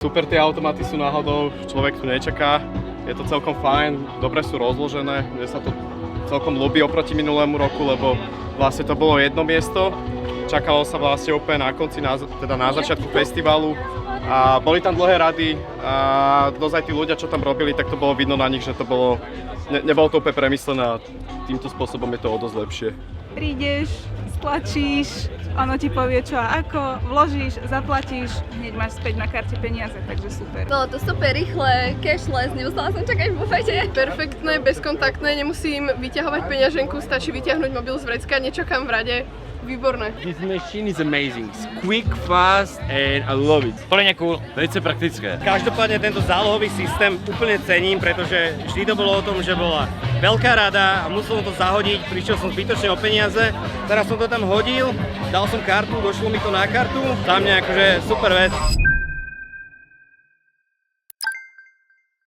Super, tie automaty sú náhodou, človek tu nečaká, je to celkom fajn, dobre sú rozložené, mne sa to celkom ľúbi oproti minulému roku, lebo vlastne to bolo jedno miesto, čakalo sa vlastne úplne na konci, teda na začiatku festivalu a boli tam dlhé rady a dosť aj tí ľudia, čo tam robili, tak to bolo vidno na nich, že to bolo, nebolo to úplne premyslené a týmto spôsobom je to o dosť lepšie. Prídeš, stlačíš, ono ti povie čo a ako, vložíš, zaplatíš, hneď máš späť na karte peniaze, takže super. Bolo to super rýchle, cashless, nemusela som čakať v bufete. Perfektné, bezkontaktné, nemusím vyťahovať peňaženku, stačí vyťahnuť mobil z vrecka, nečakám v rade. Výborné. This machine is amazing. It's quick, fast and I love it. Plne cool, velice praktické. Každopádne tento zálohový systém úplne cením, pretože vždy to bolo o tom, že bola veľká rada a musel som to zahodiť, prišiel som zbytočne o peniaze, teraz som to tam hodil, dal som kartu, došlo mi to na kartu, za mňa akože super vec.